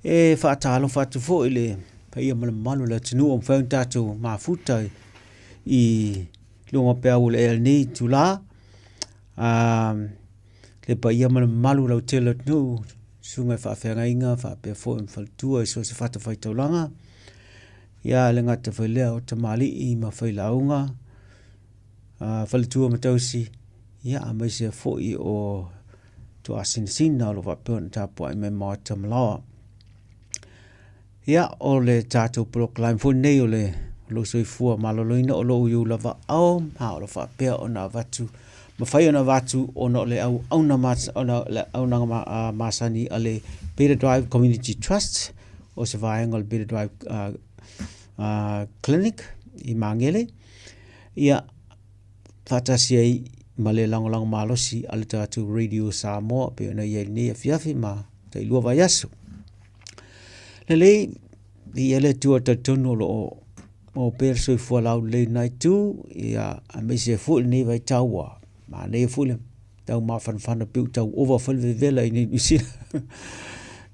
e whaatalo whatu fo i le pa ia malu le tinu o mwhau tātou mafuta i lunga pēa ule e ni tula le pa ia malu lau tela tinu sunga whaawhenga inga whaapea fo i mwhaltua i so se whata whaitaulanga ia le ngata whailea o tamali i ma whailaunga whalitua matausi ia a mai se fo i o to asinsina lo whapea na tāpua i me mawa tamalawa ia o le tātou proclaim fo nei o le lo soifua maloloina o lo iu lava au ha o lo whapea o na watu mawhai o na watu o na le au na masani a le Better Drive Community Trust o se vaenga le Better Drive Clinic i Mangele ia whatasia i ma le langolang malosi a le tātou Radio Samoa pe ona ia nei a fiafi ma te ilua vai asu lelei i ele tua tatunu lo o perso i fualau le nai tu ia a me se fu ni vai taua ma ne fu le tau ma fan piu tau over full vela i si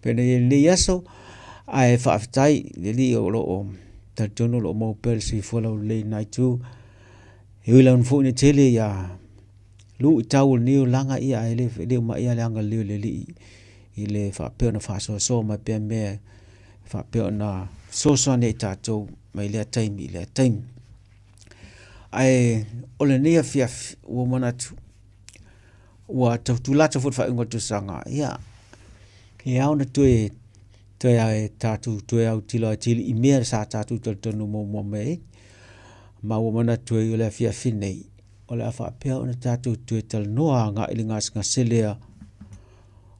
pene ni yaso ai fa tai le o lo tatunu lo mo perso i fualau le nai tu i la un fu ni tele ia lu tau ni langa ia ele le ma ia langa le i le fa pe na fa so ma pe me fa pe na so ne tatou mai le time ai ole ne fiaf o manatu wa tu la fut fa ingo tu sanga ia ona tu ai tatou tu au tilo tili i me sa tatou tonu mo me ma o manatu i le fiaf nei ole fa pe ona tatou tu tal noa nga ilinga nga selea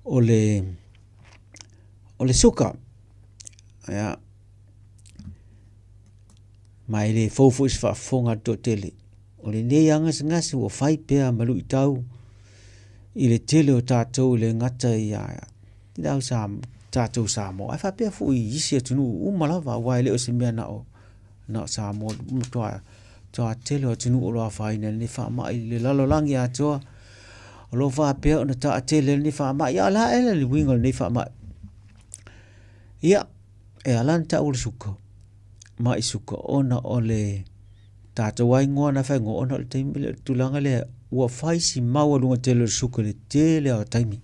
ole suka ia mai le fofu is fa fonga to tele o le ne yanga ngasi o fai pea malu itau i le tele o tātou le ngata ia dau sa tātou sa mo ai fa pea fu i isi tunu umalava wai le o se mea na sa mo toa tele o tunu o loa fai na ni fa mai le lalo langi a toa o lo fa pea o na ta tele ni fa mai ia la ele li wingo ni fa mai ia e alanta ul suka mai suka ona ole tata wai ngona fa ngona le taimi le tulanga le ua fai si maua lunga tele suka le tele o taimi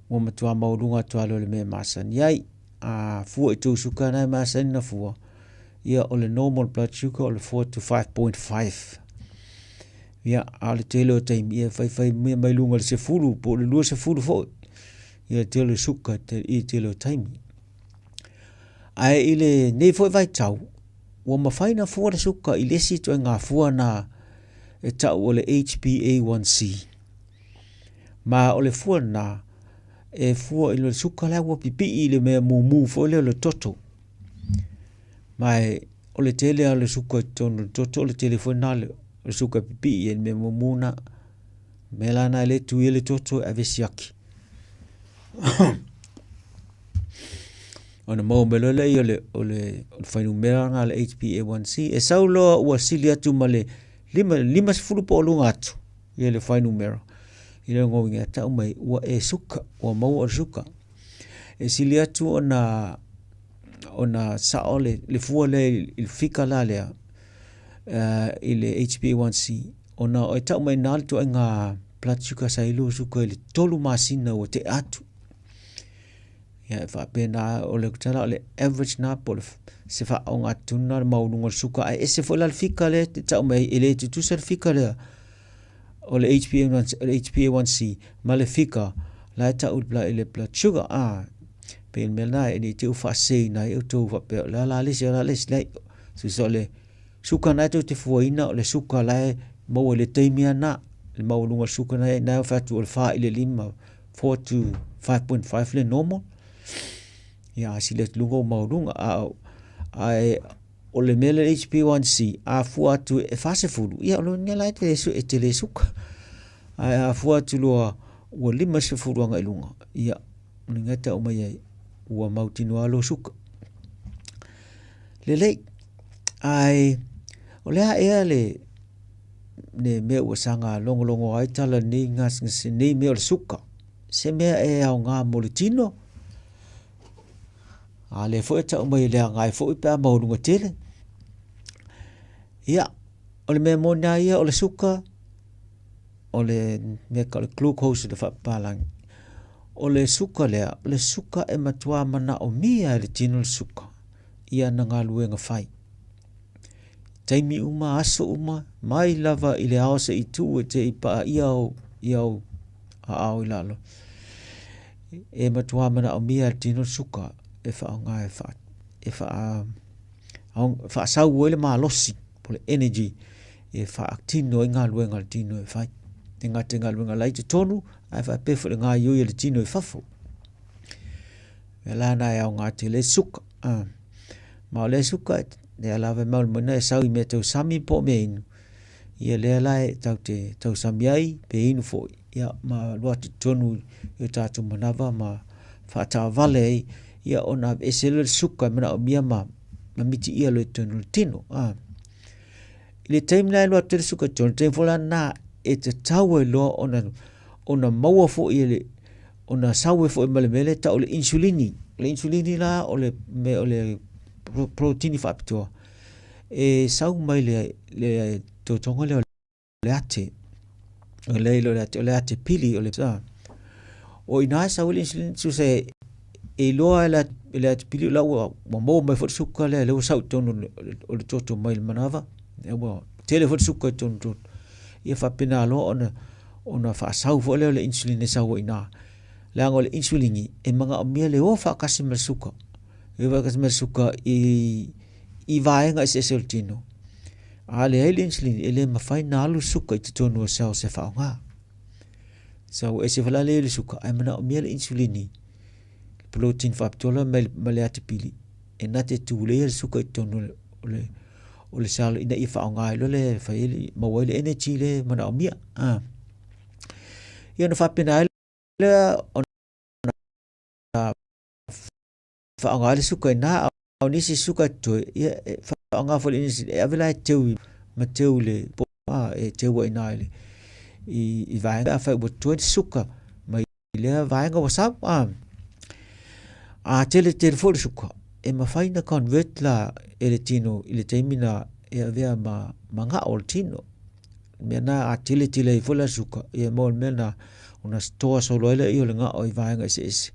ua matua mau lunga tua le me masan yai a fua i tu suka na masan na fua ia ole normal blood sugar ole 4 to 5.5 ia ale tele o taimi ia fai mai lunga le se fulu po le lua se fulu fo ia tele suka i tele o taimi ai ile nei foi vai tau o ma fai na fua suka ile si to nga fua na e tau ole HbA1c ma ole fua na e fua ile suka la wo pipi ile me mu fo le toto mai ole tele ale suka ton toto le telefona le suka pipi e me mu na melana le tu ile toto avesiaki ona mo melole ole fai numera nga le HbA1c e saulo ua sili atu male lima sifulu po lunga atu ia le fai numera ile ngongi ata mai ua e suka ua mau o suka e sili atu ona sa ole le fua le il fika la le ile HbA1c ona o ta mai nal tu nga blood sugar sailu suka le tolu masina o te atu ia fa pena o le kutala le average na por se fa onga tuna mau nunga suka ai ese fo la fika le ta mai ele tu ser fika le o le HbA1c ma le fika la ta ut bla ele blood sugar pen melna ni tu fa sei na eu tu fa pe la le so le suka na tu te foina le suka la mo le temia na le mau nunga suka na fa tu fa ile lima 4 to 5.5 le normal ia sile lungo maurunga ai o le mele HbA1c a fua tu e fase fulu ia lo nela te le suka ai a fua tu lo o lima se fulu nga ilunga ia ngata o mai ua mautino alo suka lele ai o le a le ne me o sanga longo ai tala ni ngas ni me o suka se me e au nga molitino le fo e tau mai le ngai fo i pa mau lunga tele ia o le mea mona ia o le suka o le mea ka le glucose le whapalangi o le suka lea le suka e matua mana o mia le tino le suka ia na ngā luenga whai taimi uma aso uma mai lava i le aosa i tu e te i pa iau a au i lalo e matua mana o mia le tino le suka e whaonga wha sau ele maa losi po le energy e wha aktino i ngā luenga le tino e whai te ngā luenga lai te tonu ai wha pefo le ngā iui le tino e whafo e lana e au ngā te le suka ma o le suka le alawe maul mana e sau i mea tau sami po mea inu ia le alae tau sami ai pe inu fo ia ma lua te tonu i tātou manawa ma wha vale ai ia ona e se le suka mana o mia ma miti ia le tonu le tino i le taim lai lua te suka tonu taim fola na e te tau e loa ona maua fo i le ona sau e fo i mele ta o le insulini la o le proteini whaapitoa e sau mai le tōtonga le ate o le ate pili o le o ina sau le insulini su se e loa le ate pili la ua mo mai fo suka le sau tonu o le toto mai le manawa tele fo suka tonu ia whapena loa ona whaasau fo le insulini sau ina le ango le insulini e manga o mia le o whaakasi me suka e whaakasi me suka i vaenga i se tino a le le insulini e le mawhai na alu suka i te tonu o sao se whaonga sau e se whala le suka ai mana o mia le insulini protein whaapitola ma le ate pili e na te tu le suka i tonu o le salo ina i whaonga ilo le whaile maua le energy le mana o mia ia na whapena le whaonga le suka i nā au nisi suka toi ia whaonga fo le nisi e avela e teu ma teu le e teu wa ina ele i vaenga a whai ua toi suka ma i lea vaenga wa sau a tele fo le suka e ma whai na convert la e le tino i le teimina e avea ma ngā o le tino mea na a tele i fo la suka e mo mea na una stoa solo ele i o le ngā o i vaenga ese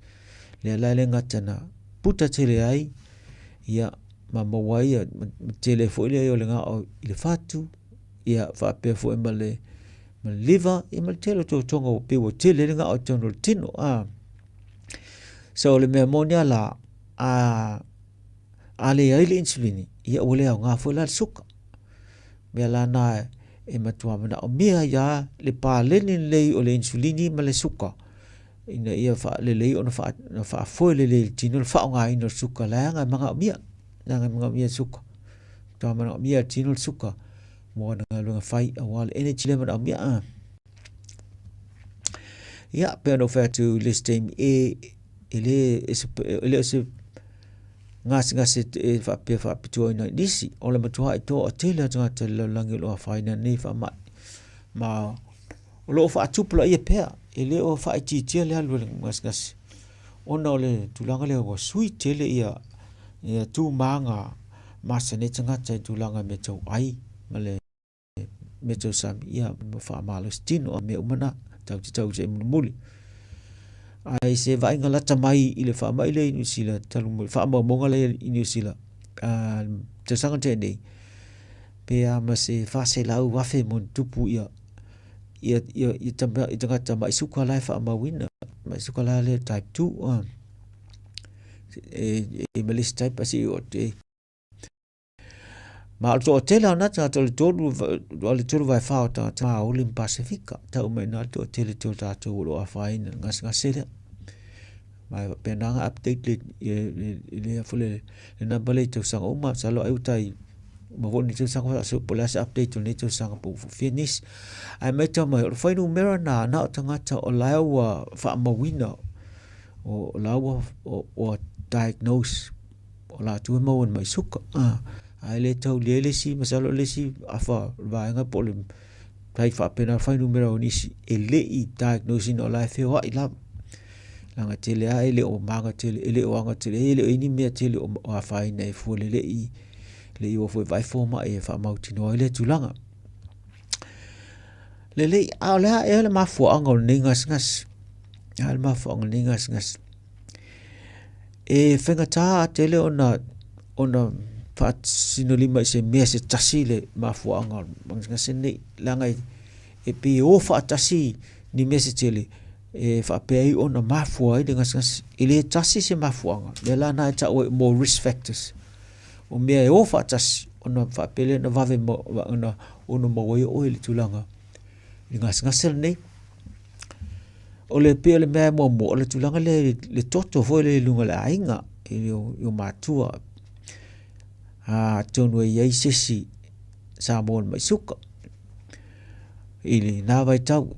le alaile ngata na puta tele ai ia ma mawai ia tele fo ile o le ngā o i le fatu ia whapea fo e ma le liver i ma le tele to tonga o pewa tele le ngā o tono le tino so le mea monia la a le ai le insulini ia o le au ngā fo la suka mea la na e matua mana o mea ia le pāleni lei o le insulini ma le suka ina ia le lei ona wha foi le tino le wha o ngā ino suka la ngā mga o mea nga mga mia suka ta mana mia tino suka mo na lunga fai awal energy le mana mia ya pe no fa to list time ele ngas e fa pito ina disi o le matua i to o tele tanga te langi lo fai na ni fa ma o lo fa tupla ia pe ele o fa ti le alu ngas ona le tulanga le o sweet tele ia tu manga masa ne tanga tai tu langa me tau ai male me tau sam ia mo fa malo stino me umana tau se muli ai se vai ngala tamai ile fa mai le New Zealand talu mo fa mo monga le New Zealand te sanga te nei pe ama se fa se lau wa fe mon tupu ia tanga tamai suka lai fa ma wina mai suka lai le type 2 e melis type asi o te ma o te la na ta le tolu vai fa ta o lim Pacifica ta o mena to te ta to lo a fine ngasele ma penanga update le fole le na bale to sang o ma salo ai utai mo ni to sang so polas update ni to sang po finish ai mai to mai foi numero na tanga ta o la wa fa mo wina o la o diagnose o la tu mo mai suka ai le tau le si masalo le si afa vaenga polem tai fa pena fa numero ni si ele I diagnose no la fe wa ila langa tele a ele o manga tele ele o anga tele ele ini me tele o afai nei fu le i o fu vai forma e fa mauti no ele tulanga le a la ele ma fu anga ngas al ma fu anga ngas e fenga ta tele ona pat sinolima se me se tasile ma fu anga ngas nei langa e pe o fa tasi ni me se tele e fa pe ona ma fu ai ngas ele tasi se ma fu anga le la na ta o more risk factors o me o fa tasi ona fa pele na vave mo ona mo o ele tulanga ngas nei o le pe le me mo le tulanga le toto fo le lunga la ainga yo matua a tonu ye sisi sa mo mai suka ili na vai tau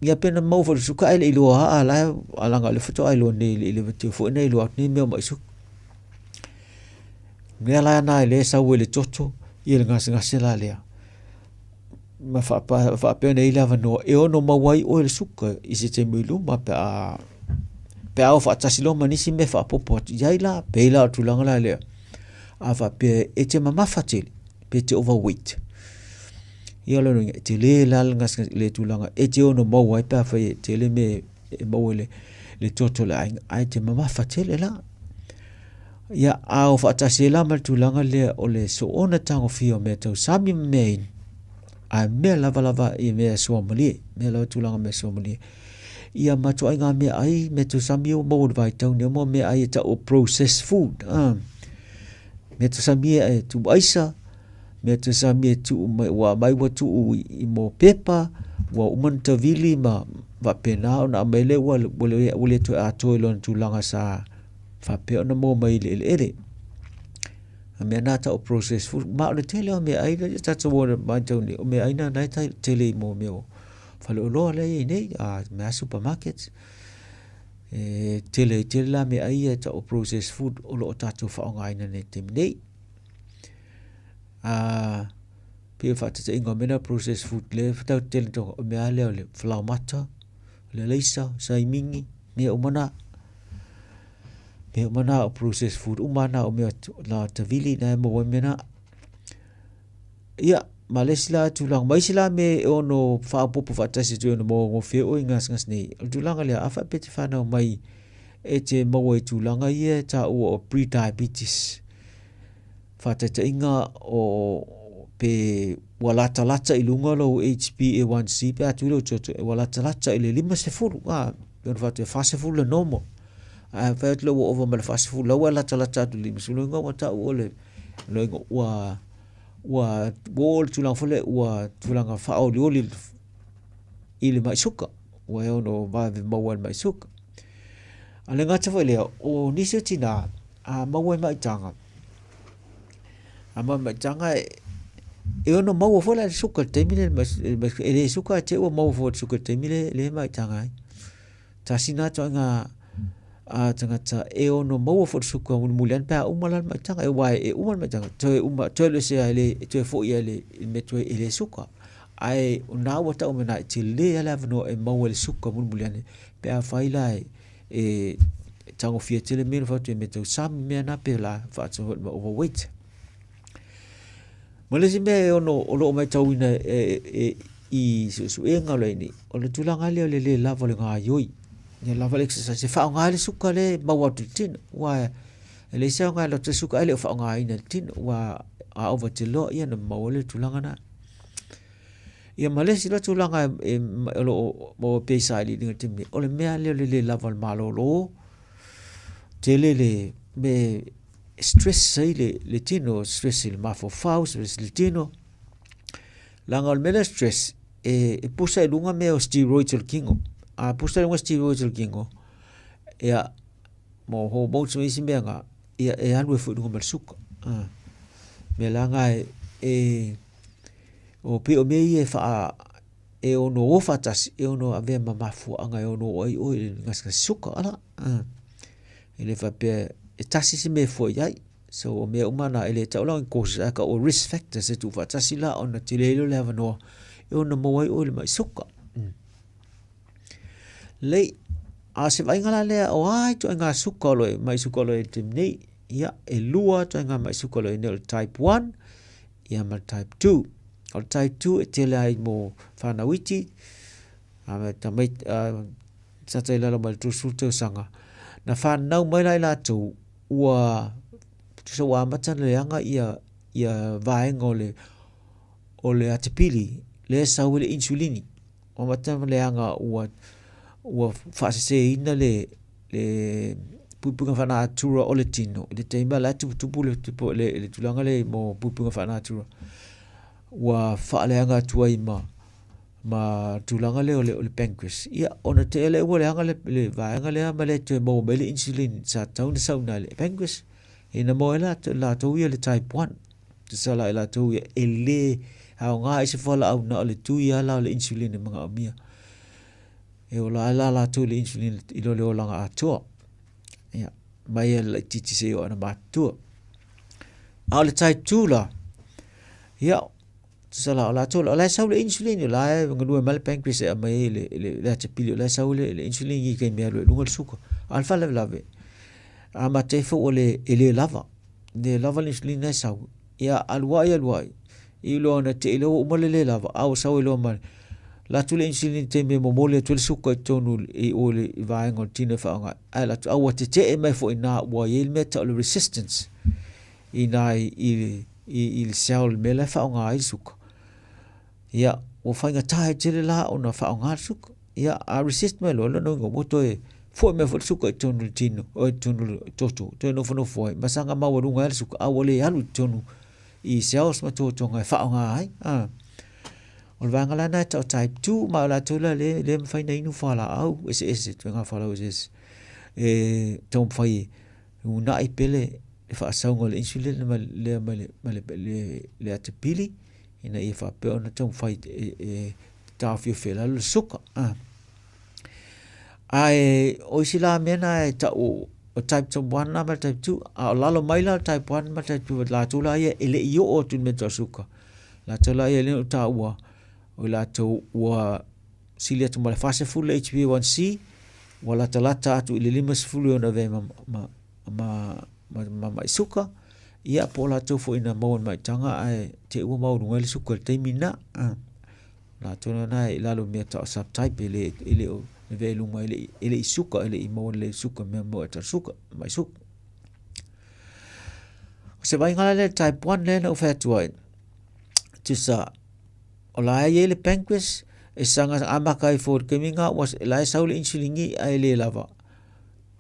ia pena mo fo suka ele ilo a la alanga le foto ai lo ni le te fo nei lo ni me mai suka me la na le sa le toto ile ngas la le ma fa pe nei la no e ono mawai o le suka isi te milu ma pe a fa tasilo manisi me fa popo yaila pe la tulanga la le a fa pe e te mama fatil pe te overweight ia lo te le la ngas le tulanga e te ono mawai pe fa te le me mawai le toto la ai te mama fatil la ia a fa tasila ma tulanga le o le so ona tango fio me to sami main a me lava i me somali me la tulanga me somali ia mato ai nga me ai me to sami o mo vai tau ne mo me ai ta o processed food me to sami e tu aisa me to sami tu wa mai wa tu i mo pepa wa umanta vili ma va pena na mele wa le to a to lon tulanga sa fa pe ona mo mai le me na ta o process food ma le tele me ai ta to wa ma toni me ai na na ta tele mo me o fa lo le nei a me supermarkets tele la me ai ta o process food o lo ta to fa ngai na ne tem nei pe fa ta inga me na process food le ta tele to me ale flour mata le leisa sai mingi me o mana o processed food umana o me la tavili na mo mena ia malesila tulang mai sila me ono fa popo fa tasi tu no mo fe o ngas nei tulang le afa peti fa no mai e te mo e tulang ia ta o pre diabetes fa te inga o pe wala talata ilunga lo HbA1c pe atu lo wala talata ile lima se fulu yon fa te fa se fulu normal a fa lo over mal fast food lo wala tala tu lim sulo ngo wata ole lo ngo wa bol tulang fole wa tulang fa o li ile mai suka wa no va mawal mai suka ale nga tfa le o ni se tina a mawal mai tanga ama mai tanga e no mawo fola suka temile ele suka te o mawo fo suka temile le mai tanga tasina tanga a tangata e ono mau fo suka mulian pa umalan ma tanga e wai e umal ma tanga to le se ale to fo ile me to ile suka ai na wata o mena ti le ala no e mau le suka mulian pe a faila e tango fiete le me fo te me to sam me na pe la fa to overweight malesi me ono o lo mai tawina i su e ngalo ni o le tulanga le lava le nga yoi ne lava le exercise fa nga le suka le mawatu tin wa le sa nga lo te suka le fa nga ina tin wa a over te lo ia na mawale tulanga na ia malesi lo tulanga lo mo pe sa li ni tim o le me le lava malo lo te le me stress sai le tino stress il mafo faus le tino langal mele stress e pusa lunga me o steroids el kingo a pusa lunga steroids el kingo ya mo ho mo so isi menga ya e anu fu lunga mal suka me langa e o pe o me e fa e ono ofatas e ono ave mamafu anga e ono oi ngas suka ala ele fa pe e tasi si me fo yai so me umana ele ta ola ko sa ka o risk factors e tu fa tasi la ona tilelo le no e ona mo ai o le mai suka le a se vai ngala le o ai to nga sukolo mai sukolo e timni ia e lua to nga mai sukolo e nel type 1 ia ma type 2 o type 2 e tele ai mo fana witi a ta mai sa te la mal tu sulto sanga na fa nau mai la tu ua so wa mata le anga ia vai ngole ole atipili le sa wile insulini o mata le anga ua fa se ina le pupunga fa natura ole tino le tema la tu le tulanga le mo pupunga fa natura ua fa le anga tuai ma tulanga le ole pancreas ia ona te le ole anga le vai anga le ama le te mo le insulin sa tauna sauna le pancreas ina mo la to ia le type 1 te sala la to ia ele au nga se fola au na le tu ia la le insulin mga amia e ola la to le insulin i le ola ato ia mai le titi se ona matua au le type 2 la ia sala la to la sa le insulin la ngulu mal pancreas e mai le te pili la sa le insulin i ke me le lunga suka alfa le lave ama te fo ole ele lava de lava le insulin sa ia alwai i lo na te lo mo le lava au sa lo mal la tu le insulin te me mo le tu le suka tonu e ole vai ngol tina fa nga ala tu au te me fo ina wa il metal resistance ina il cell me la fa nga i suka ia o fa nga tai te la ona fa nga suka ia a resist me lo no ngo to e fo me fo suka tonu tino o tonu toto to no fo masanga ma wa nga suka au le alu tonu i cells ma to nga fa nga ai o vanga la na type 2 ma la to le fa na inu fa la au ese to nga fa la ese tom fai una i pele fa sa ngol insulin ma le atipili ina i fa pe ona tom fai ta fi fela le suka ai o sila mena ta o type 1 na type 2 a lalo mai la type 1 ma type 2 la to la ye ele yo o tu me suka la to la ye le ta wa o la to wa silia tu ma fase full HbA1c wala talata atu ile limas full ona ve ma suka ia po la to fo ina mo mai tanga ai te u mau ngel suka te mina la to na ila lo me ta subtype ile o ve lu mai ile suka ile mo le suka me mo ta suka mai suka se vai ngala le type 1 le no fat wine tisa ola ye le pancreas e sanga amakai for keminga was la saul insulin i ai lava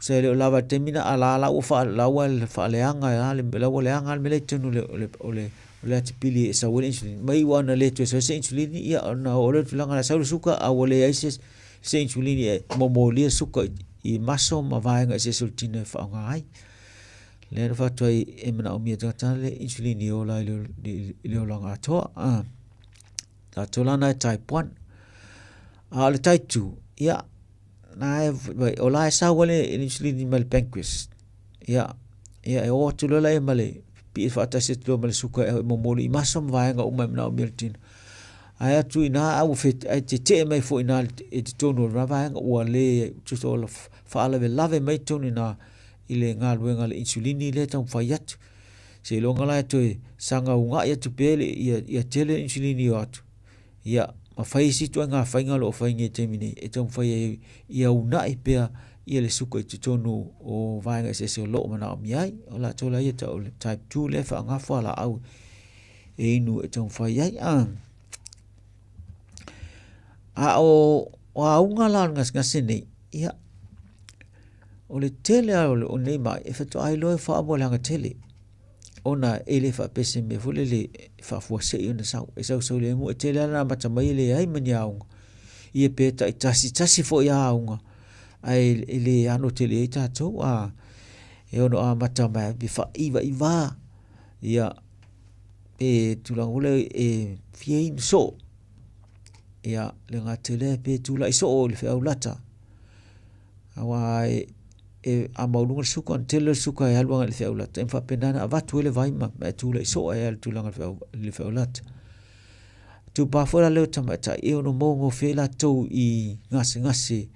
se le lava temina ala o fa la wal fa le anga le le anga me le tunu le atipili sa wal insulin mai wana le to se insulin i na ole tulanga la saul suka a wale ai se insulin i momolia suka i maso ma vaenga se sultine fa ngai le fa to e mena o mi ta le insulin i ola le olanga to la tolana type 1 le type 2 ia na ola sa wale insulin mal pancreas ia e o tu la male pi fa ta se tu mal suka mo moli masom vaenga o na miltin ai tu ina au fit ai te mai fo ina e tonu ra vaenga o le tu so fa la lave mai tonu na ile nga luenga le insulin le tam fayat se longa la tu sanga unga ia tu pele ia tele insulin iot ia ma fai si tu nga fai nga lo fai nge temini e tom fai ia una i pe ia le suka i tonu o vaenga se lo mana mi ai ola tola ia ta type 2 le fa nga fa la au e inu e tom fai ai o unga la ngas ni ia o le tele o nei mai e fa to ai lo fa abo langa tele ona ele fa pese me fule le fa fuase ona sa e sa le mo tele na mata mai le ai manyao ie peta i tasi fo ia unga ai ele ano tele ta to e ono mata mai bi fa iva ia e tulangule e fie so ia le ngatele pe tula iso le fe aulata awai e a maulunga suka tele suka e alwanga le feulata e fa penana avatu ele vai ma tu le so e al tulanga le feulata tu pa fora le tamata e ono mongo fe la to i ngase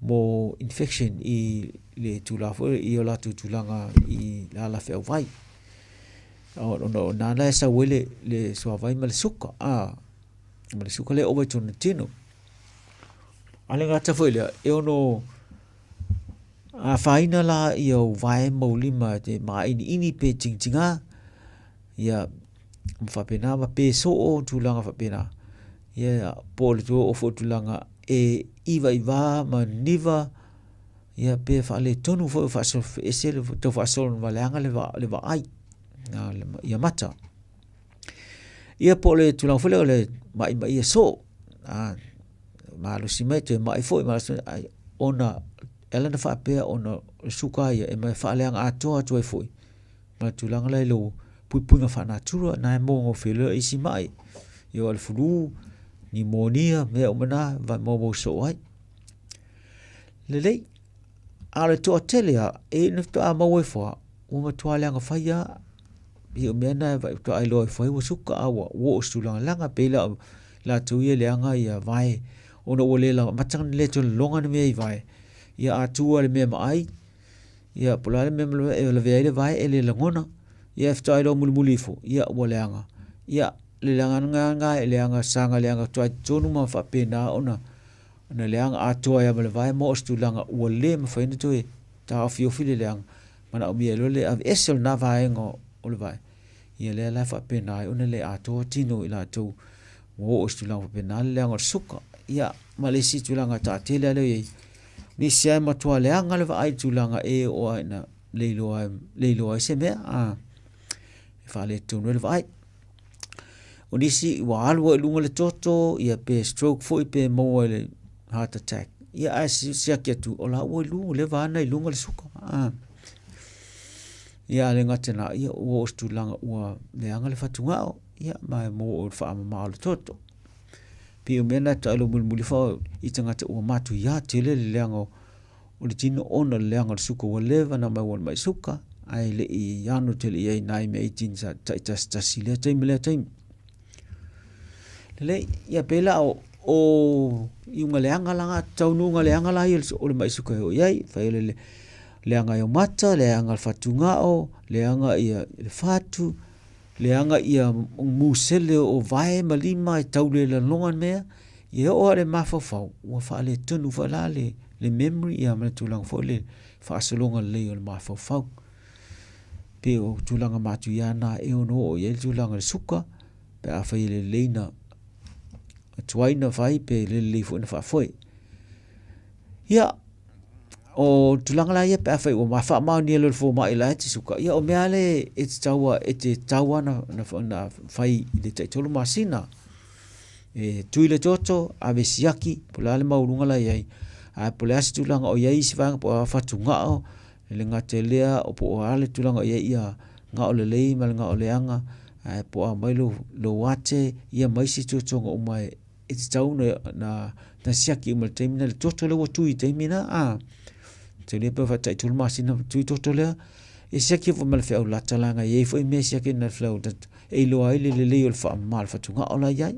mo infection I le tula fo I ola tu tulanga I la la fe vai o na la sa wele le so vai mal suka mal suka le over to tino ale ngata fo le e ono a faina la I o vai mo lima te ma ini pe tinga ia mfapena ma pe so o tulanga fapena ia pole tu o fo tulanga e iva ma niva ia pe fa le tonu fo fa so esele to fa so ma langa le va ai na ia mata ia pole tulanga fo le ma ia so ma lo simete ma fo ma ona ela na fa pe ona suka ia e ma fa langa ato fo ma tulanga le lo pupunga fa natura na mo ngo fele isi mai yo al fulu pneumonia me o mana va mo so ai le ale to telia e no to a mo fo o ma to langa fa ya yo mena va to ai lo fo o suka awa wo stulanga langa pela la tu ye langa ya vai ona o le la matang le to longa me vai ya atu ale me mai ya pola me le ve vai ele langona ia ftai lo mulifo ia waleanga ia le langa nga leanga sanga leanga toi tonu ma fa pena ona leanga atoa ia le vai mo stulanga o le ma fa ina toi ta fio file leanga mana o mie lo le av esel na vai ngo o le vai ia le la fa pena ona le atoa tino ila to o stulanga fa pena leanga suka ia ma le si tulanga ta tele le ni sia ma to leanga le vai tulanga e o ina leilo se me fa le tonu le vai o nisi wa alwa lunga le toto ia pe stroke foi pe mo le heart attack ia asi sia ke tu ola o lunga le vana lunga le suka ia le ngatena ia o stulanga o le anga le fatunga ia mai mo o fa ma le toto pe o mena ta lo mul fa I tanga te o matu ia tele le leanga o le tino ona le leanga le suka o le vana mai won mai suka ai le I ano tele ia nai me 18 sa ta sile tai mele tai le ia pela o iunga leanga langa taununga leanga la ia o le mai suka o iai fa le leanga yo mata leanga fatunga o leanga ia le fatu leanga ia musele o vai malima taule la longa mea ia o le mafafau o fa le tunu fa la le memory ia ma tulang fo le fa solonga le o mafafau pe o tulanga matu ia na e ono o ia tulanga le suka pe a fai le leina tuaina fai pe le fo na fa foi ia o tulanga la ia pe a fai o ma fa ma ni le fo ma ila ti suka ia o meale e tawa na fai le te tolu masina e tuile toto a besiaki pula le maurunga la ia a pula si tulanga o ia si fa po fa tunga o le ngatelea o po ale tulanga ia nga o le lei mal nga o le anga ai po a mai lo wate ia mai si tutonga o mai e tau na siaki o te mina le toto le watu I te mina te le pa fa tai tulma sina tu toto le e siaki fo mal fe o la talanga ia fo me siaki na flau dat e lo ai le o fa mal fa tunga o la ia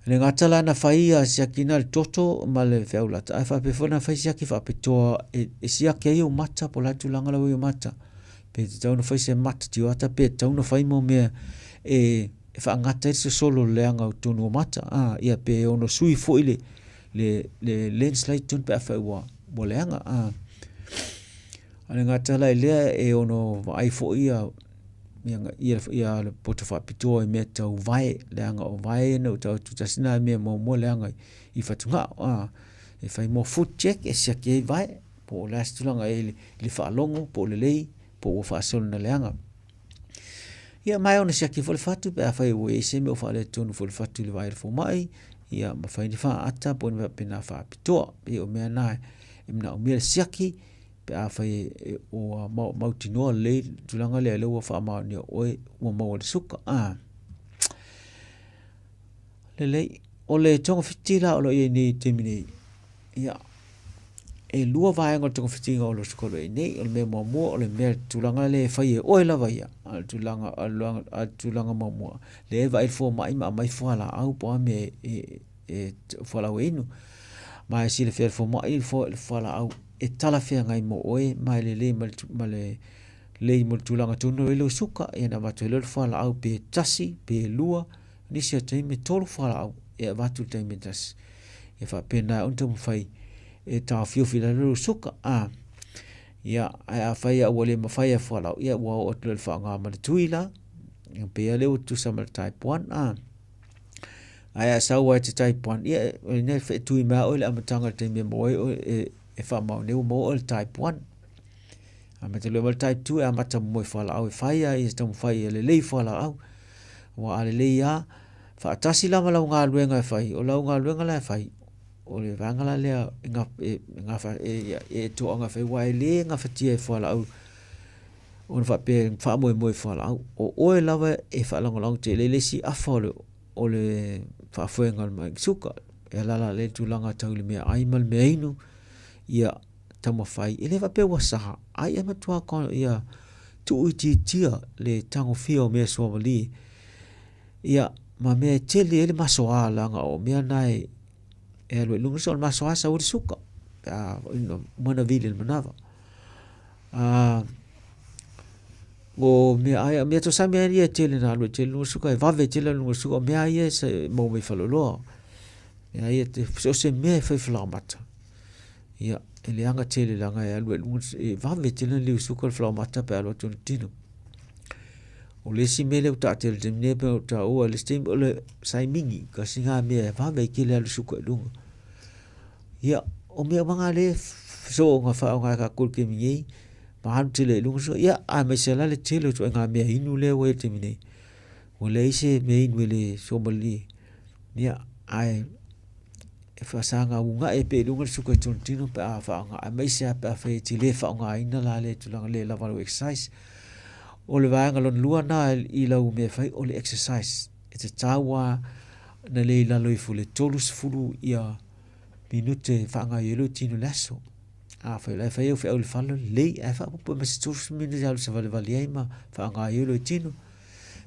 le ngatala na faia siakina le toto ma le feulata ai fa pe fona fai siaki fa pe to e siaki ai o mata po la tulanga la o mata pe tau na fai se mata ti ata pe tau na fai mo me e fa ngata se solo le anga tu no mata ia pe ono sui fo ile le landslide tun pe fa wa mo le anga ale ngatala ile e ono ai fo ia ia le poto fa pito e meta o vai leanga o vai no tau tutasina me mo leanga I fatunga e fai mo foot check e sia ke vai po la stulanga e le fa longo po le lei po fa sol na leanga ia mai ona sia ke fo fatu pe fai o e se me fa le tonu fo fatu le vai fo mai ia ma fai ni fa ata po na pena fa pito e o me na e na o me sia ke pe a fai o mautino le tulanga le lo fa ma ni o mo le suka le o le tonga fitila o lo ni temini ia e lua vai ngo tonga fitinga o lo suka lo ni o me mo o le me tulanga le fai o la vai al tulanga mo le vai fo mai fo la au po me e fo la wenu mai si le fer fo mai fo la au e tala fe ngai mo oe mai le le mo tulanga tunu e lo suka e na matu le fo la au pe tasi pe lua ni se te me tolu fo la au e vatu te me tas e fa pena onto mo fai e ta fio fila lo suka ia a fai a wale ma fai fo la ia wa o le fa nga ma tuila pe le o tu sa ma type 1 ai sa wa te type 1 ia ne fe tu ma o le amatanga te me mo e fa ma ne mo o type 1 ama te le type 2 amata mo fa la au fai ai sta mo fai le fa la au wa ale le ia fa tasi la ma nga luenga fai o la nga luenga la fai o le vangala le nga fa e to nga fai wa le nga fa tie fa la au o fa pe fa mo fa la au o e lava e fa la ngolong te le si a follow o le fa fuengal mai suka e la le tulanga tau le mea ai mal me inu ia tamo fai ele va pe wasa ai ama tua ko ia tu uti tia le tango fio me so mali ia ma me tele ele masoa langa o me nai e lo lungo so masoa sa uri suka no mana vile manava o me ai me to sa me ia tele na lo tele lungo suka e va ve tele lungo suka me ai se mo me falolo ia ia te so se me fa flamata ia ele anga tele langa e alu lungo e va ve tele le suka flamata pe alo tino o le si mele o ta tele ne pe o ta o le stem o le sai mingi ka singa me va ve kile alu suka lungo ia o me manga le so nga fa nga ka kul ke mi ma han tele lungo so ia a me se la le tele to nga me inu le we te mine o le se me inu le so mali ia ai e fa sanga unga e pe lungo suka tino pe a fa nga a me se a fa ti le fa nga ina la le tu lang le la valo exercise o le va nga lon lua na I la u me fa o le exercise it's a tawa na le la lo I fu le tolus fulu ia minute fa nga yelo tino laso fa la fa eu fa o le falo le a fa po me stu minute ya se vale vale ma fa nga yelo tino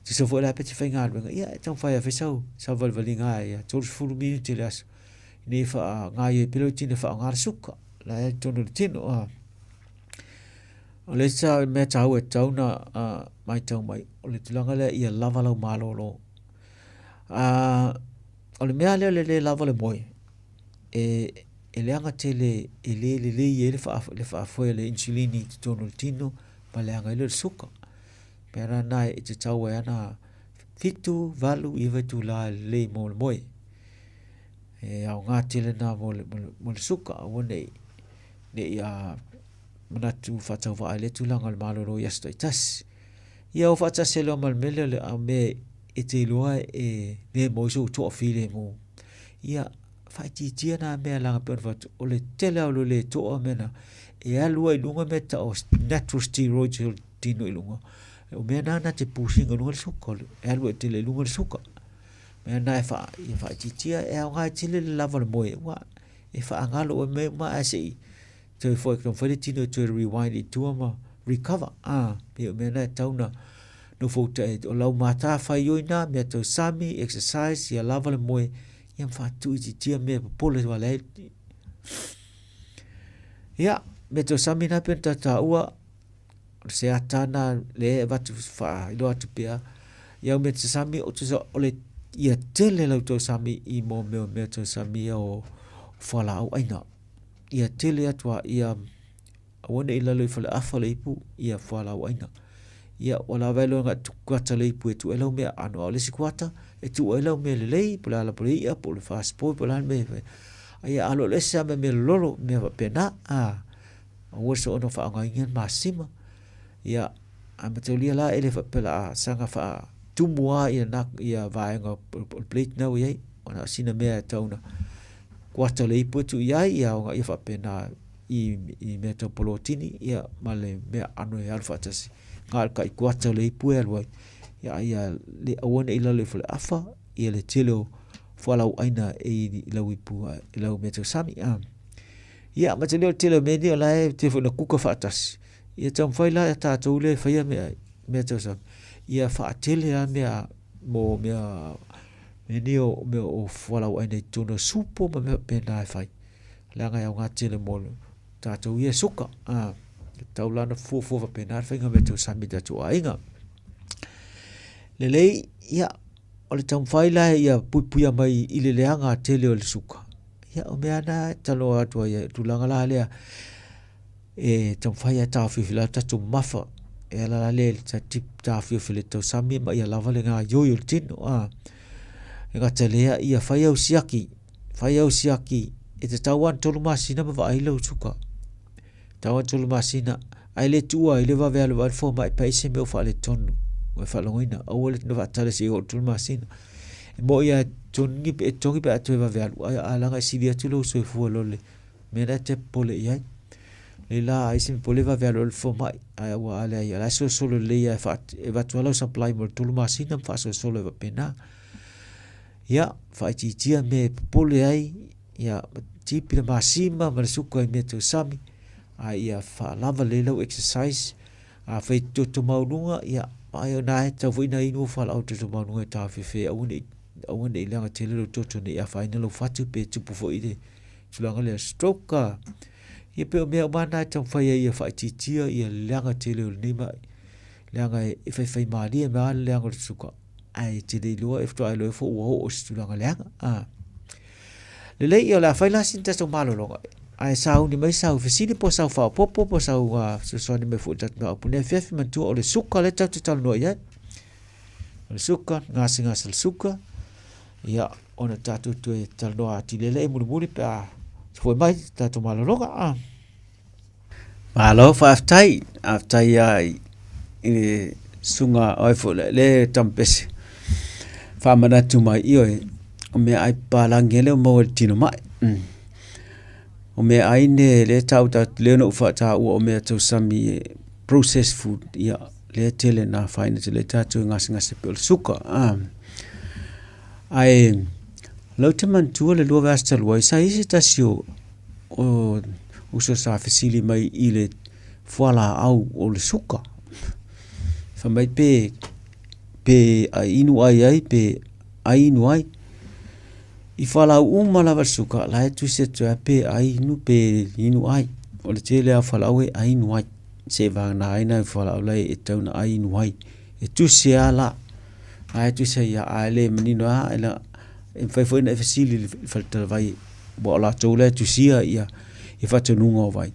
ti so vo la peti fa nga ia ton fa ya fa sa vale vale nga ia tolus fulu minute laso ni fa nga ye pelo tino fa nga suka la tono tino o le sa me tau e tau na mai tau mai o le tulanga le ia lava lau malolo o le mea le lava le moi e le anga tele e le fa foi le insulini tono tino ma le anga le suka pera nai e te tau e ana fitu valu iwa tu la le mo le moi e au ngā tele na mo le suka o ne ia manatu fatau va ale tu langa le maloro yesterday tas ia o fata se lo mal mele le ame e te loa e me mo so to file mo ia fa ti tia na me langa per vat o le tele o le to mena e alu ai lunga meta o natural steroids tino lunga o me na te pushing no le suka e alu te le lunga le suka me na fa ti tia e nga te le lava le mo wa e fa ngalo me ma asi so for example tino to rewind it to recover pe me na tauna no fota o lau mata fa yoina me to sami exercise ya lava le moe ia fa tu tia me pole wala ia me to sami na penta ta ua se atana le vatu fa do atu pia ia me to sami o to ole ia tele lo to sami I mo me to sami o fala au aina ia tele atua ia ona ila le fala afala ipu ia fala waina ia wala velo nga tukwata le ipu tu elo me ano le sikwata e tu elo me le pula la pula ia pula fast po pula me ia alo le sa me lolo me pena o so ono fa nga ingen masima ia amatolia la ele fa pela sanga fa tumua ia nak ia vaenga plate na ia ona sina me tauna kwata le ipu tu ia nga ia fa pena I metapolotini ia male me ano e alfa tasi ngal kai kwata le ipu alwa ia le awona ila le fle afa ia le telo fala aina e la ipu la meto sami ia ma telo media la e te fo na kuka fa tasi ia tam faila ta to le fa ia meto sam ia fa tele a me mo me nio me o fala aina tono supo ma me pena fai langa ya nga tele molo tatou ia suka tau lana fu va pena whainga me tau sami tatu ainga lelei ia o le tamwhaila ia puipuia mai i le leanga tele o le suka ia o mea na talo atua ia tulanga la lea tamwhaia tawhiwhila tatu mafa e la le ta tip tawhiwhile tau sami ma ia lava le ngā yoyo le tino e ngā telea ia whaiau siaki e te tauan tolu masina ma wa aila usuka tauan tolu masina ai le tua i le wa vea le wa fo mai paise me o wha le tonu o e wha longoina au le tino wa tala si o tolu masina e mo ia tongi pe atu e wa vea lu a langa sili atu lo so e fua lole mena te pole iai le la ai se pole wa vea lo le fo mai ai awa ale ai la so solo le ia e wa tualau supply mo tolu masina fa so solo e wa pena ia fa titia me pole ai ia tipi le masima ma le suka i me tau sami ia fa lava le lau exercise fai toto maununga ia ai ona e tau wina inu fa lau toto maununga e tau fefe aune i langa tele lo toto ne ia fai nalo fatu pe tupu fo i de tulanga le stroke ia pe o mea umana e tau fai ia fai titia ia langa tele o nima langa e fai maali e maa langa le suka ai tele ilua e fto ai lo e fo ua o si tulanga langa lelei ia la fai la sinta so malo longa ai sau ni mai sau fesili po sau fa po sau so ni me fu tat na pune fefi man tu o le suka le tau tal no ia le suka ngasi le suka ia ona tatu tu e tal no ati lele muri pa foi mai tatu malo longa malo fa aftai ia i sunga ai fo le tampes fa mana tu mai io o me ai palangele mo tino mai o me ai ne le tau ta le no fa ta o me tau sami processed food ia le tele na faina le tatu ngasi pe suka ai lo te man tu le lo vasta lo sai isi tasio o uso sa fasili mai ile foala au o le suka fa mai pe ai inu ai pe ai inu ai i whala umala wa suka la e tu se tu pe ai nu pe inu ai o le tele a whala e ai nu ai se va na ai na whala lai e tau na ai nu ai e tu se ala ai tu se ya ale menino a ela e foi na fasili falta vai bo la tole tu sia ia e fa tu nunga vai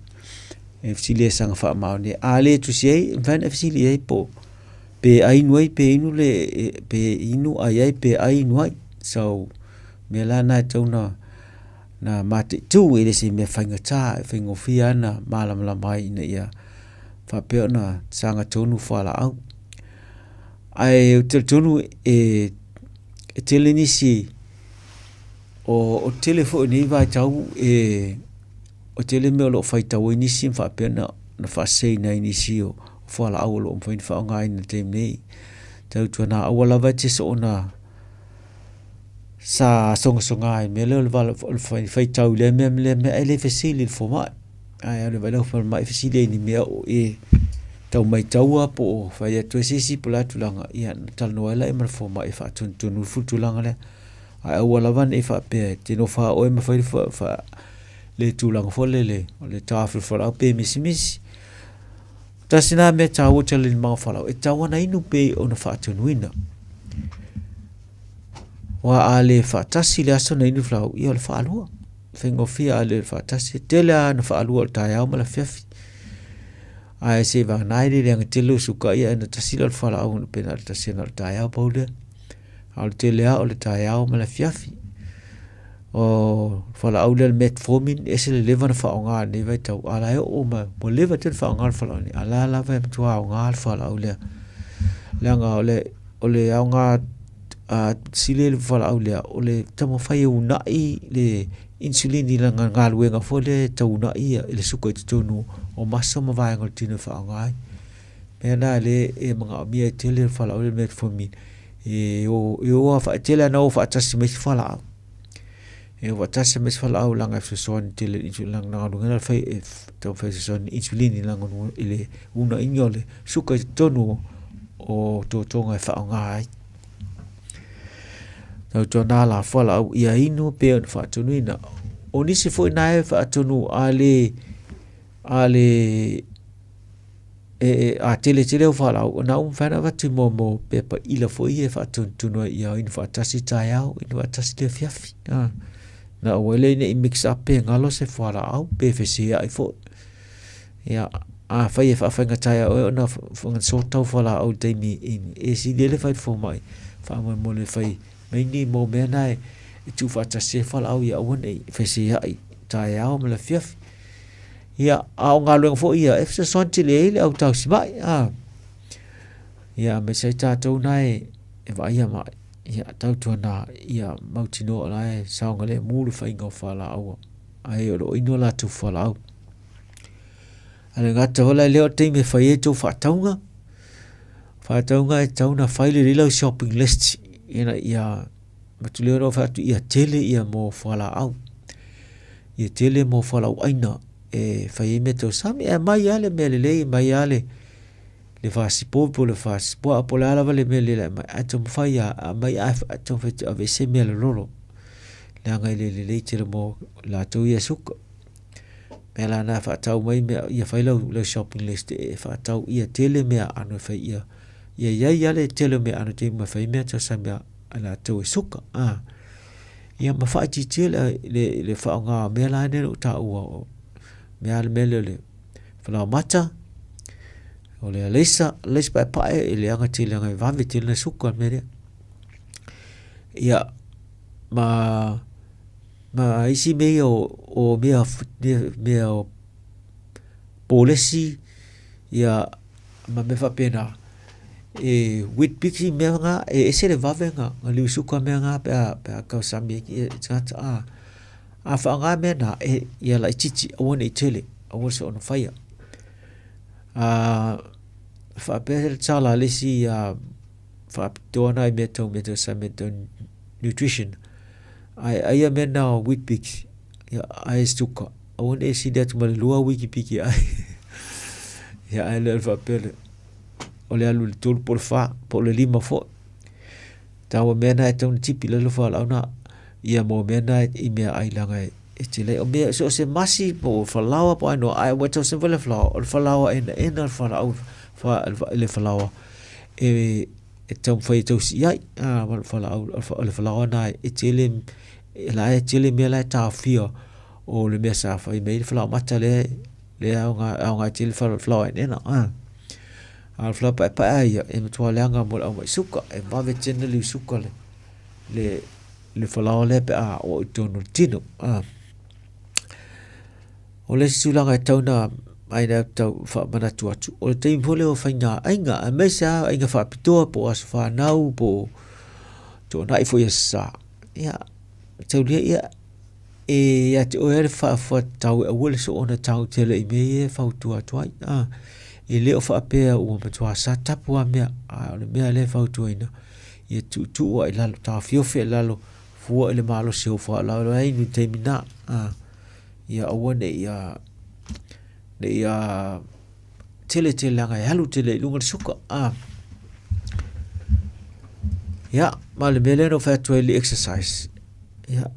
e fasili sanga fa ma ne ale tu se van fasili e po pe ai nu ai pe inu le pe inu ai pe ai nu ai so me la na tona na mate tu ele se me fainga faingo fia na malam la mai na ia fa pe na sanga tonu fala au ai tonu e teleni si o telefone va tau o tele me lo fai tau ni sim fa pe na fa sei na ni si o fala au lo fain fa ngai na tem nei tau tona awala va te so na sa songa me le fai tau le me ele fasili fo mai ai le vai fo mai fasili ni me o tau mai tau po fai to sisi pula tulanga ia tal no ela e fo mai fa tun fu tulanga le ai wala van e fa pe te no fa o me fa le tulanga fo le tafu fo la pe misimisi tasina me tau tele ma fa la e tau na inu pe ona fa tunuina wa ale fatasi le aso na inu flau ia le faalua fengo fia ale fatasi tele na faalua ta ya mala fefi ai se va naide le ngtelu suka ia na tasila le fala au pe na tasina ta ya paude al tele au le ta ya mala fefi o fala au le metformin ese le leva na fa nga ne vai tau ala o ma mo leva te fa nga fala ni ala la va tu au nga fala au le nga ole au nga sile le fala au le ole tamo fai una I le insulin ni langa ngalwe nga fole tauna ia le suka tonu o masa ma vai ngol tino fa ngai pena le e manga mia tele fala au le metformin o fa tele na o fa tasi me fala e o tasi me fala au langa son tele insulin langa nga fai to fai son insulin ni langa ile una inyole suka tonu o to tonga fa ngai tau tona la fala au ia inu pe fa tunuina o nisi fo na e fa tonu ale a tele o fa la na fa na va tu mo pe pa ila fo e fa tonu ia in fa tasi taiao in fa tasi le fiafi na wele ne mix up pe ngalo se fo la au pe fe se ai fo ia a fa e fa ngatai o na fo so tau fo la au te mi in e si le fa fo mai fa mo le fa mai ni mo me na e tu fa tasi fo la au ia o ne fe se ai taiao me le fiafi ia au ngalo fo ia e se son ti le au tau si mai ia me se tatou nai e vai ia mai ia tau tu na ia mautino la e saunga le mulu fa ingo fa la au ai o ino la tu fa la au ale ngata hola leo te me fa e tu fa taunga e tau na faile le shopping list ina ia matuleo ro fa tu ia tele ia mo fa la au ia tele mo fa la au aina e fa e me to sami e mai ale me le mai ale le fa si po le fa si po a pola la vale me le mai atom fa ia mai atom fa ave se me le lolo le anga le te mo la to ia suka me la na fa tau mai me ia fa le shopping list e fa tau ia tele me anu fa ia le tele me anu te me fa me to sami ala to suka ia ma fa ti tele le fa nga me la ne ta u me al le fa mata o le lesa pa le anga tele anga va vi tele suka me ia ma isi me o me o policy ia ma me fa pena e wit pixi me nga e se le va venga ngali suka me nga pa ka sami ki tsata a fa nga me na e ia la chichi o ne tele o so on fire fa pe tsala le si fa tona me to sami to nutrition ai me na wit pix ya ai suka o ne si dat mal lua wiki piki ai ya ai le fa pe o le alu tul por fa por le lima fo tawa mena e tau tipi le fa la na ia mo mena i me ai langa e tele o me so se masi po fa lawa po no ai wato se vele fa lawa en fa lawa fa le fa lawa e tau fa tau si ai fa lawa na e tele la e tele me la ta fio o le me sa fa me fa lawa mata le au nga tele fa lawa en al fla pa ia e mtua leanga mo au mai suka e mave tene li suka le falao le pe o tonu tino o le sulanga tauna ai na tau fa mana tuatu o le teim pole o fainga ainga a mesa ainga fa pitoa po as fa nau po to nai fo yesa ia tau le ia e ya te o e fa tau e wole so ona tau tele i me e fa tuatu ai e leo fa apea ua matua sa tapu a mea le mea le fautu ina ia tu o i lalo ta fiofe lalo fua ele malo se o fa lalo ai ni te mina ia aua ne ia tele langa e halu tele lunga suka ia ma le mea le no fatu ele exercise ia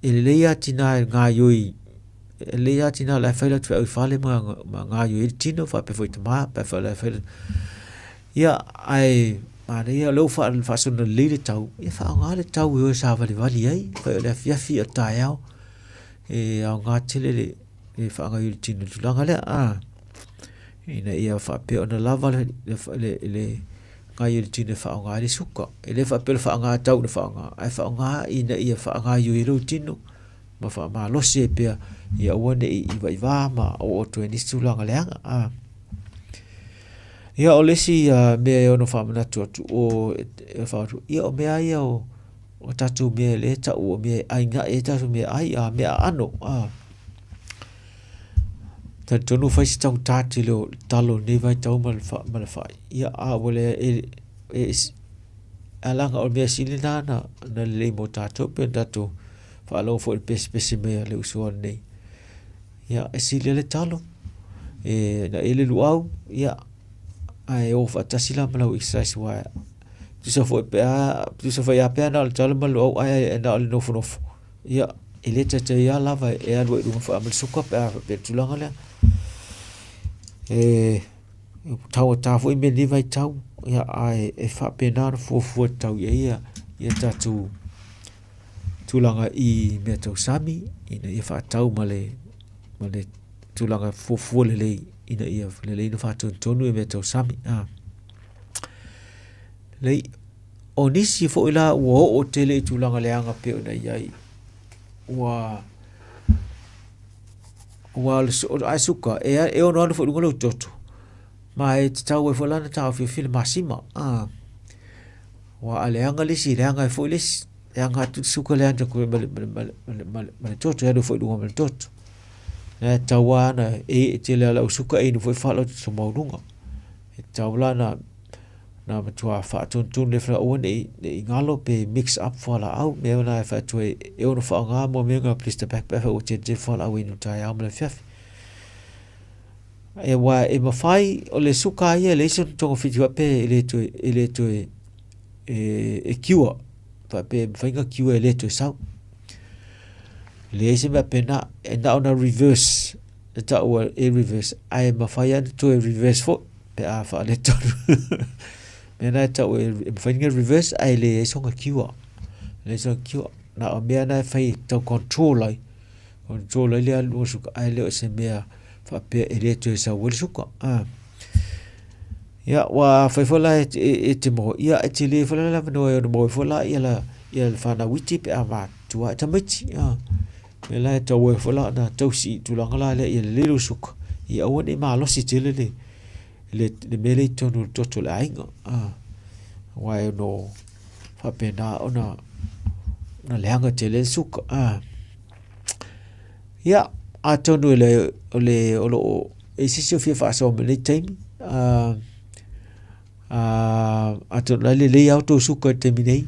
ele leia tina ngā yoi le ya tina la faila tu fale ma nga yo tino fa pe foi tama pe fa la faila ya ai ma le ya lo fa so no le tau e fa nga le tau yo sa vale vale ai fa le fi ta ya e nga tele le fa nga yo tino tu la le ina ia fa pe ona lava le nga yo tino fa nga le suka ele fa pe fa nga tau fa nga ai fa nga ina ia fa nga yo tino ma fa ma lo se pe ia wane i va ma o to ni sulanga leanga ia o lesi me ono fa mana tu o fa ia o me ai o tatu me le ta o me ai nga e tatu me ai me ano ta tonu fa si tau tatilo talo ne vai tau mal fa ia wole alanga o me silina na le mo tatu pe tatu fa lo fo el pes me le usual nei ia esile le talo na ele luau ia ai o fa tasila malau exercise wa tu so fo pe tu so fa ya pe na le talo malau ai na le no ia ele te ia lava e alu e dunga fa mal suka pe tulanga le tau tafu i me ni vai tau ia ai e fa pena fu tau ia tatu tulanga i me tau sami ina ia fa tau male tulanga fu le ina ia le fa tonu e me tau sami le onisi fo ila o tele tulanga le anga pe ona ia wa asuka e ono fo ngolo toto mai tau e fo lana tau fi masima wa ale anga lisi le anga fo lisi anga tu suka le anga ko mal toto ya do fo dunga mal toto na tawana e tele la suka e no fo falo so maunga e tawlana na matua fa tun le fra on e ngalo pe mix up for la au me na fa to e ono fa nga mo me nga please the back o te for la winu tai am le fef e wa e ma fai o le suka ia le so to fitu pe ele to e kiwa pa pe fainga kiwa ele to sau le se ma pena e na ona reverse e ta o e reverse ai ma fai to e reverse fo pe a fa le to mena ta o fainga reverse ai le songa kiwa le so kiwa na o mea na fai to control le alu suka ai le se mea fa pe ele to sa wel suka ya wa fai fola e te mo ia e te le fola la no e mo fola ia fa na witi pe ama tua tamiti mela ta o fola na tausi tulanga la le ia le suka ia o ne ma lo si te le mele tonu toto la inga wa no fa pena ona na leanga tele suka ya atonu le olo e sisi fi fa so le time atonu le auto suka terminei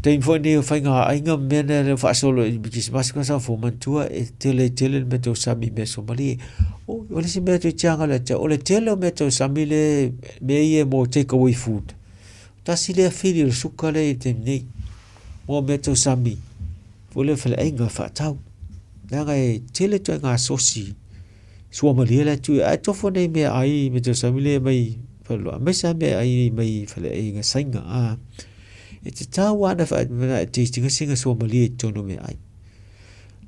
tem foi ne fainga ainga mena le fa solo bikis maska sa fo mantua e tele me to sami me so mali o le si me to changa le o le tele me to sami le me ye mo take away food ta si le fili le suka le terminei mo me to sami fo le fa ainga fa tau nga e tele to nga sosi so mali le tu a to fo ne me ai me to sami le mai fa lo me sa me ai mai fa le ainga sainga e te tawana fa te tinga singa so mali tono me ai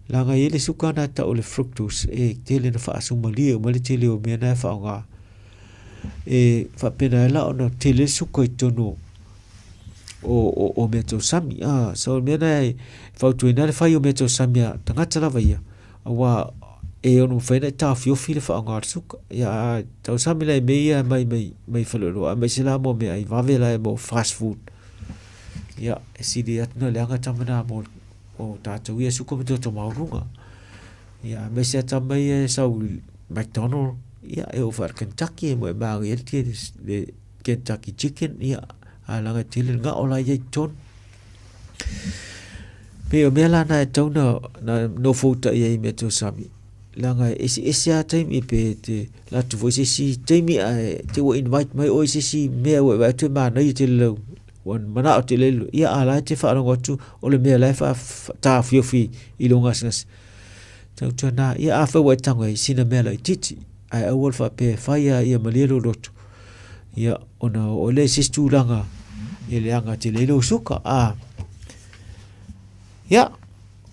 langa ele suka na ta ole fructose e tele na fa so mali tele o me na fa nga e fa pena la ona tele suka tono o meto sami so me na fa tu na fa yo meto sami tanga tala vai wa e ono fa na ta fio fil fa nga suka ya ta sami la me ya mai fa lo mai sila mo me ai va vela mo fast food ya sidi atno le anga tamana mo o tatu ia suka me to maurunga ya me se tamai sa McDonald ya e over Kentucky mo ba el tie de Kentucky chicken ya alanga tilin nga ola ye ton pe o mela na ton no foto ye me to sami langa esi a time pe te la tu voice si time te wo invite mai o si me wa tu ma na te lo wan mana o te le ia ala te fa rongo tu o le me la fa ta fi ilonga snas tau tana ia afa wa tanga sina me la titi ai awol fa pe fa ia malero lot ia ona o le sistu langa ele anga te le lo suka ya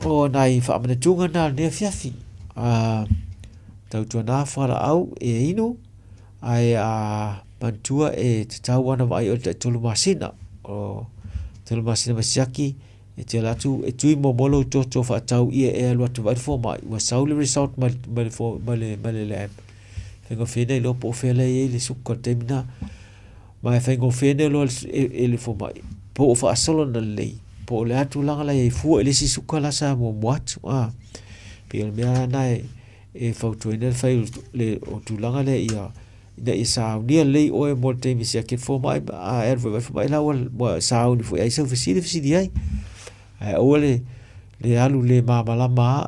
o nai fa mana tunga na ne fiafi tau tana fa au e ino ai pantua e te tau wana vai o te tolu masina o tolu masina masiaki e te latu e tui mo molo toto fa tau ia e alua tu vai fo mai wa sauli result male lam fengo fene lo po fele e le suka temina mai fengo fene lo e le fo mai po fa solo na le po le atu langa la e fu e le si suka la sa mo wat pe le mea na e fautu ina fai le o tu langa le ia ina i sa ni le o e mo te mi sia ke fo mai a erva vai fo mai la wa sa ni fo ai sa fisi ai o le alu le ma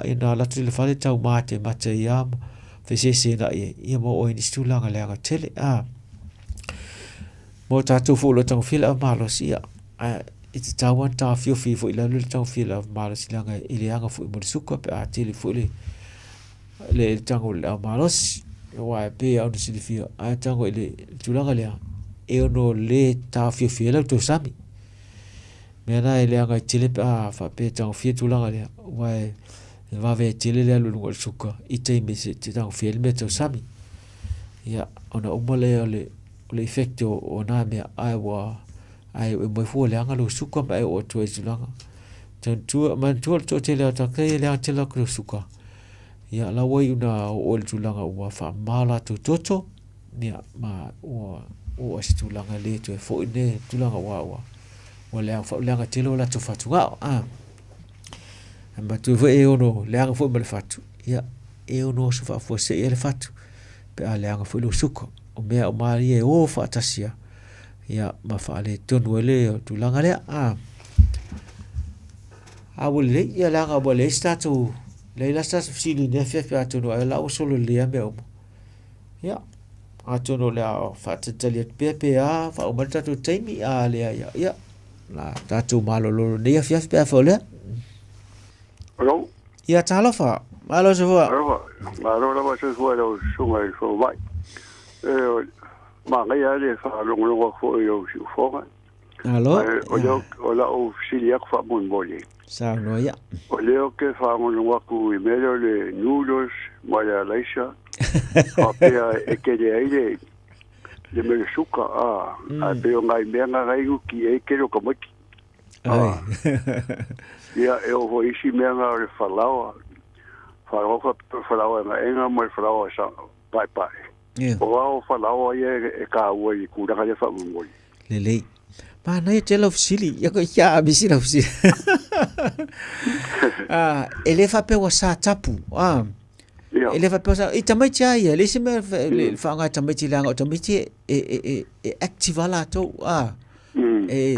ina la tu le fale tau mate ia fese na ia mo o ni stu langa le anga tele mo tatu fo lo tau fila malo sia e te taua ta fio fo ila le tau fio la mala silanga i le anga fo i mo suka pe a tele fo le tango le malos wa pe au se fio a tango le tulanga le e ono le ta fio la to sami me na le anga tele pe a fa pe tango fio tulanga le wa va ve tele le lu suka i te me se te tango fio le to sami ya ona umole le effect o na me ai wa ai mo fu le anga lu suka ba o to tulanga tu man tu te le ta ke le te la ku suka ya la wai una o le tulanga ua fa mala tu toto ya ma o si tulanga le to fo ne tulanga wa le fa le te lo la to fatu a ma tu ve ono le anga fo me fatu ya e ono so fa fo se ele fatu pe a le anga fo lu suka o me o mari e o fa tasia ya ma fa le tonu le tulanga le a wole ya la ga bole statu le la sta fili ne fe atu no la o solo le me o ya atu no la fa tele pepe a fa o malta tu taimi a le ya la tatu malo lo ne fe pe fa le Hello? ya talo fa malo se va malo la se fue lo sunga so vai ma ga ya le fa lo lo fo yo fo allo o la o siliak fa mon boli sa no ya o leo que fa mon lo ku i medio le nudos mala laisha a que de aire le me suka a pero ngai menga ngai ki e que lo como ki ya eu vou isi menga le falao falao na enga mo falao sa pai o falao e ka o i ku da le fa mon boli le ma na te lo fsili ya ko ya mi si lo fsili ele fa pe wa sa tapu ele fa pe sa i tamai cha ya le se me le fa nga tamai chi langa tamai chi e active la to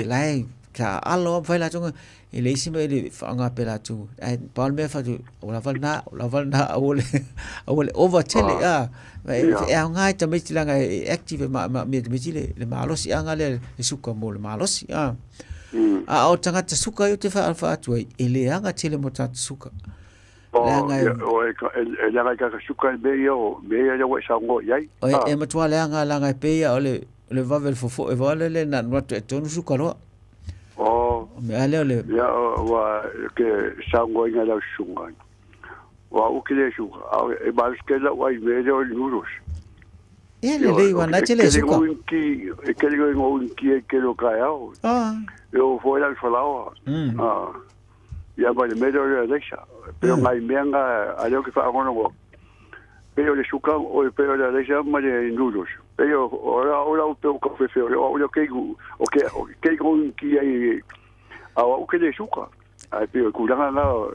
lai ka alo fa la to ele se me le fa nga pe la to pa me fa tu la val na o le over tele e nga tamai chi langa active ma me chi le malos anga le suka mo le malos o tanga te suka yo te fa tu ele anga tele mo ta suka e langa ka suka be yo wa sa ngo yai e matua le anga langa pe ya le vavel fofo e vale le na no te tonu suka lo me ale ya wa ke sa ngo ina la sunga wa o ke le suka e ba ke la wa me yo nuros le wa na tele suka e ke le ngo ki e ke lo ka yo foi al falao ya ba le medio de lexa pero ngai menga algo que fa ngono pero le suka o pero le lexa ma de nudos pero ora o teu café feo o que ki ai o que le suka ai pero kuranga na o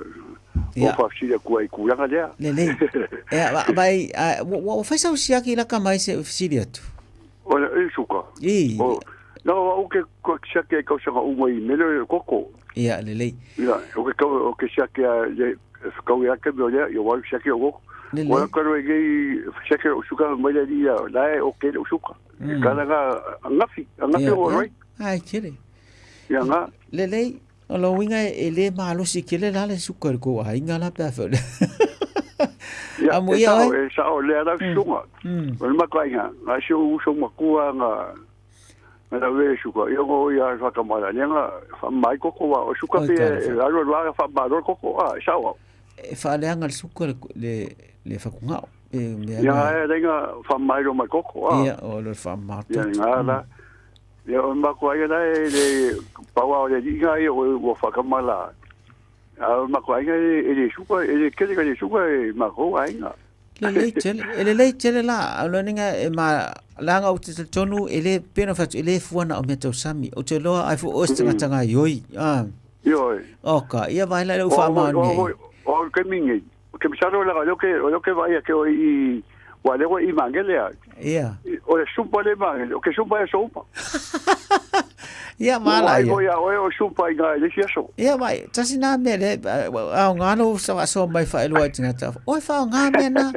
fa si de kuranga le vai o faz o siaki la kama se siriatu o le suka no o que siaki ko sa o mai mele koko ya le ya o que siaki ko ya que yo voy siaki o o ko ge siaki o suka mai dia la o que o suka kana ngafi o right ai kire ya nga le o lo winga ele malo si kile la le suka ko ai nga la pa fe ya mo ya sa o le ala sunga o ma ko nga nga shu ma ku nga na ve suka yo go ya fa kamala nga fa mai ko o suka pe alo la fa ba ro ko sa wa fa le nga suka le fa kunga ya nga fa mai ro ma ko ya o lo fa ma ya nga la ya o ma ko ya le pa wa le nga o fa kamala ma ko nga e suka e ke le suka ma ko nga le tele la lo ninga ma langa o te tonu ele pena fa ele fuana o meto sami o te loa ai fu ostanga tanga yoi yoi oka ia vai la fa ma ni o ke mingi ke misaro la lo que vai que i wale o i mangele ia o le supa le mangele o ke supa e sopa ia mala ia o supa inga le fiaso ia mai tasi na me le au ngano so mai fa elo tinga ta o fa nga me na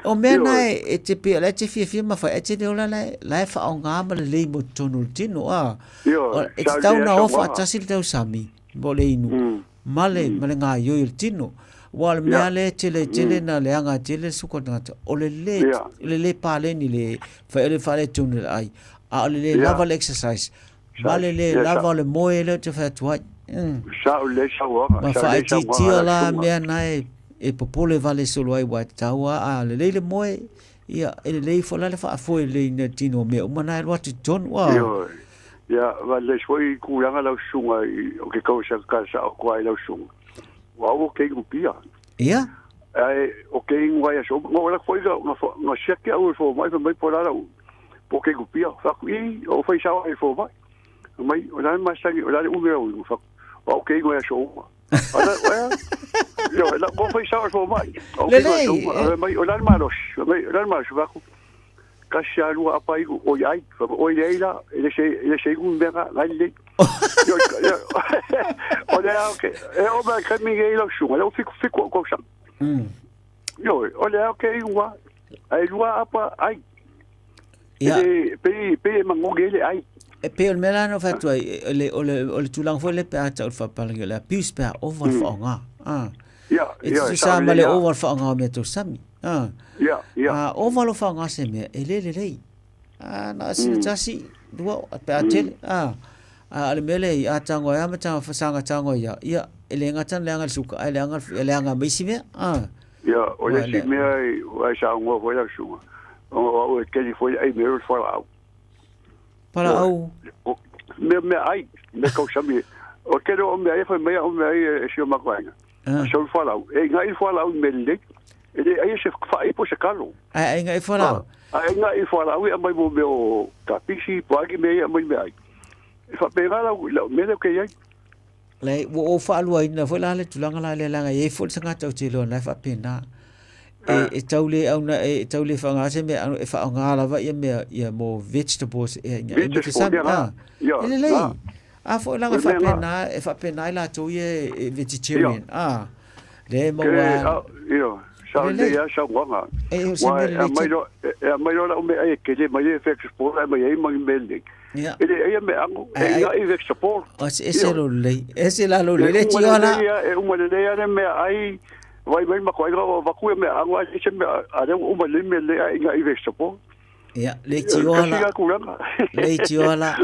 o me na e te pe le te fia ma fa e te ola la fa nga ma le mo tonu tino e te tau na ofa tasi le tau sami bo le inu male nga yo il tino wal me ale tele na le anga tele suko na o le pale ni le fa le tonu ai a le lava exercise vale le lava le moe le te fa tuai sa le sa wa ma fa ti la me na e popole vale solo ai wa taua a le moe ia le fo la fa fo le na tino me o mana wa ti ton wa ya vale foi ku langa la sunga o ke ko sa ka sa o kwai la sunga wa o ke ku pia ia ai o ke ngwa ya so ngo la foi ga no cheque o fo mai po la porque ku pia fa ku o foi sa o fo mai o la ma sangi o la u me o fa o ke go ya show ala yo la go foi sa o mai o ke go mai o la ma los mai la ma fa ku ka sha lu apa i o ai fa o ai la ele se un bega la le yo o la o ke o ba ka mi ge lo shu o fi ko sa yo o la o ke wa ai lu apa ai pe mangogele ai e pe o melano fatu le tulang fo le pe ata fa palanga la pis pe over fa nga ya sa male over fa nga me to sami over lo fa nga se me ele na si tasi dua pe atel ale mele a tango ya mata fa sanga tango ya ele ngatan le anga suka ele anga me si me o le si me wa sa ngo fo ya su o ke foi ai me fo la para au me ai me ko sabe o que o me ai foi me o me ai se ma coisa so fo la e ngai fo la me le e ai se fa po se calo ai ngai fo la ai ngai fo la e mai mo me o capisi po ai me ai fa pega la me le que ai le o fa lu ai na fo la le tulanga la le langa e fo sanga tau te lo na fa pena e taule au na e taule fa nga se me e fa nga la va ia mo vegetables e nga te sa ele a fo la fa pena la to ye vegetarian le mo wa sa le ya sa wa mai lo me e ke le mai e export mai e mai melde ele me ango e nga export ese la lo le ti ona e uma le ya me ai vai ma ko va ku me ango ai se me are uma le me le ai nga export le ti ona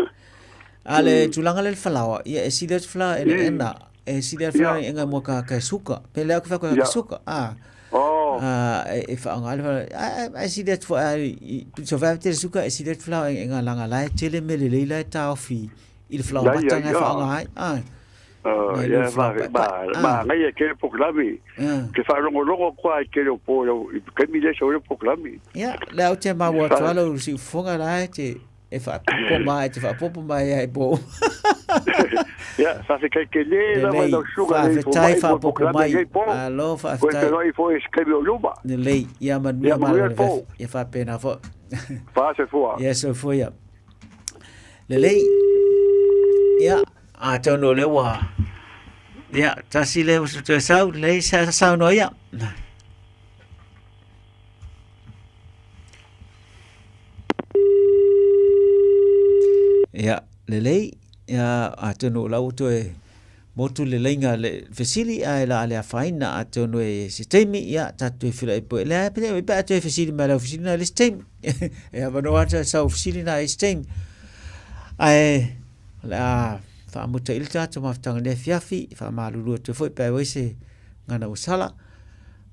ale tulanga le falawa ia e sidet fla ena e sidet fla nga mo ka suka pele ka ka suka e fa nga ai sidet fo so va ter suka e sidet fla nga langa la tele me le la ta fi il fla ba tanga fa nga ma ngai ke proclami que fa longo kwa ke lo po ke mi le so le proclami la o te ma wa twalo si fonga la te e fa po mai te fa po mai ai po ça fait quelques liens là dans sugar il faut fa po mai allo fa tai il faut escrever au luba de lei ia man ia fa pena fo fa se fo so fo ia le lei ia a tono le wa ia tasi le so sau le sa no ia ia le ia a tono la uto e motu le lenga le fasili a la ale faina a tono e sistemi ia tatu fila e po le pe pa to fasili ma la fasili le sistemi e avano ata sa fasili na sistemi ai la fa muta ilta to maftanga le fiafi fa malulu to foi pe wese ngana usala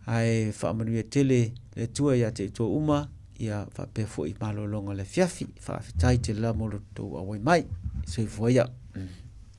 ai fa manu tele le tua ya te to uma ia fa pe foi malolonga le fiafi fa fitai te la mo to awai mai so foi ya